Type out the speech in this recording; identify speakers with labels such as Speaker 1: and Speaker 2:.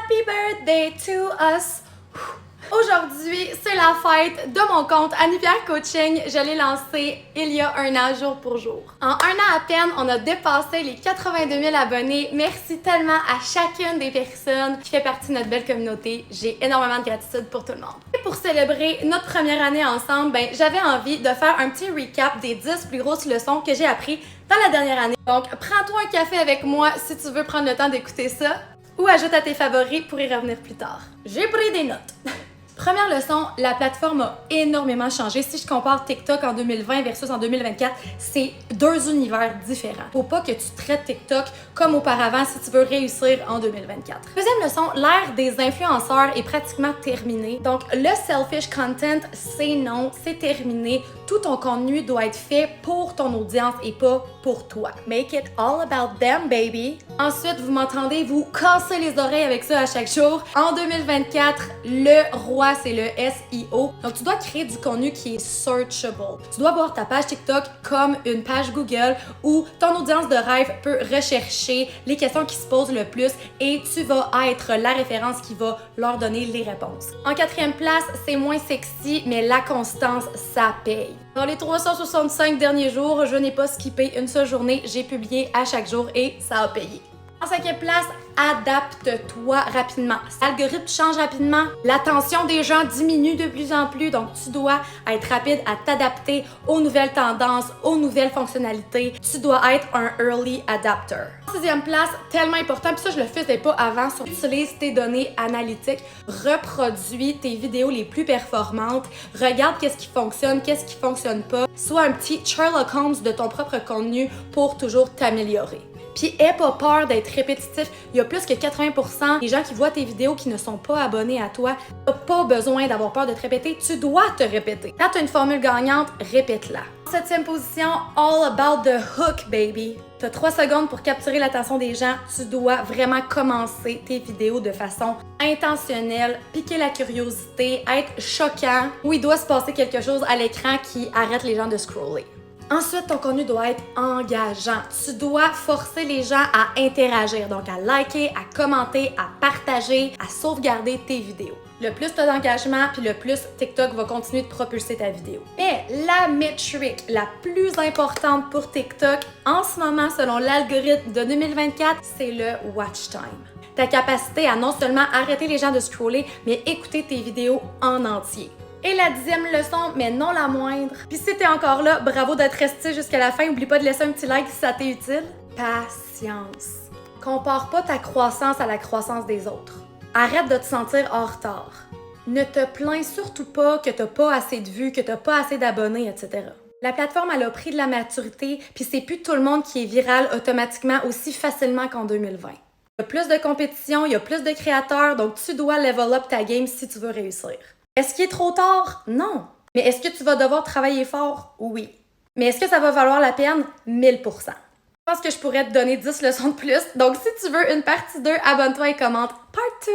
Speaker 1: Happy birthday to us! Aujourd'hui, c'est la fête de mon compte Annie Pierre Coaching. Je l'ai lancé il y a un an, jour pour jour. En un an à peine, on a dépassé les 82 000 abonnés. Merci tellement à chacune des personnes qui fait partie de notre belle communauté. J'ai énormément de gratitude pour tout le monde. Et pour célébrer notre première année ensemble, j'avais envie de faire un petit recap des 10 plus grosses leçons que j'ai apprises dans la dernière année. Donc, prends-toi un café avec moi si tu veux prendre le temps d'écouter ça, ou ajoute à tes favoris pour y revenir plus tard. J'ai pris des notes. Première leçon, la plateforme a énormément changé. Si je compare TikTok en 2020 versus en 2024, c'est deux univers différents. Faut pas que tu traites TikTok comme auparavant si tu veux réussir en 2024. Deuxième leçon, l'ère des influenceurs est pratiquement terminée. Donc, le selfish content, c'est non, c'est terminé. Tout ton contenu doit être fait pour ton audience et pas pour toi. Make it all about them, baby. Ensuite, vous m'entendez vous casser les oreilles avec ça à chaque jour. En 2024, le roi, c'est le SEO. Donc, tu dois créer du contenu qui est searchable. Tu dois voir ta page TikTok comme une page Google où ton audience de rêve peut rechercher les questions qui se posent le plus et tu vas être la référence qui va leur donner les réponses. En quatrième place, c'est moins sexy, mais la constance, ça paye. Dans les 365 derniers jours, je n'ai pas skippé une seule journée. J'ai publié à chaque jour et ça a payé. En cinquième place, adapte-toi rapidement. L'algorithme change rapidement, l'attention des gens diminue de plus en plus, donc tu dois être rapide à t'adapter aux nouvelles tendances, aux nouvelles fonctionnalités. Tu dois être un early adapter. En sixième place, tellement important, puis ça je le faisais pas avant, utilise tes données analytiques, reproduis tes vidéos les plus performantes, regarde qu'est-ce qui fonctionne, qu'est-ce qui fonctionne pas. Sois un petit Sherlock Holmes de ton propre contenu pour toujours t'améliorer. Puis aie pas peur d'être répétitif. Il y a plus que 80% des gens qui voient tes vidéos qui ne sont pas abonnés à toi. T'as pas besoin d'avoir peur de te répéter, tu dois te répéter. Quand tu as une formule gagnante, répète-la. En septième position, all about the hook, baby. Tu as 3 secondes pour capturer l'attention des gens. Tu dois vraiment commencer tes vidéos de façon intentionnelle, piquer la curiosité, être choquant, où il doit se passer quelque chose à l'écran qui arrête les gens de scroller. Ensuite, ton contenu doit être engageant. Tu dois forcer les gens à interagir, donc à liker, à commenter, à partager, à sauvegarder tes vidéos. Le plus tu as d'engagement, puis le plus TikTok va continuer de propulser ta vidéo. Mais la métrique la plus importante pour TikTok en ce moment, selon l'algorithme de 2024, c'est le watch time. Ta capacité à non seulement arrêter les gens de scroller, mais écouter tes vidéos en entier. Et la 10e leçon, mais non la moindre. Puis si t'es encore là, bravo d'être resté jusqu'à la fin. Oublie pas de laisser un petit like si ça t'est utile. Patience. Compare pas ta croissance à la croissance des autres. Arrête de te sentir en retard. Ne te plains surtout pas que t'as pas assez de vues, que t'as pas assez d'abonnés, etc. La plateforme, elle a pris de la maturité, puis c'est plus tout le monde qui est viral automatiquement aussi facilement qu'en 2020. Il y a plus de compétition, il y a plus de créateurs, donc tu dois level up ta game si tu veux réussir. Est-ce qu'il est trop tard? Non. Mais est-ce que tu vas devoir travailler fort? Oui. Mais est-ce que ça va valoir la peine? 1000%. Je pense que je pourrais te donner 10 leçons de plus. Donc, si tu veux une partie 2, abonne-toi et commente Part 2.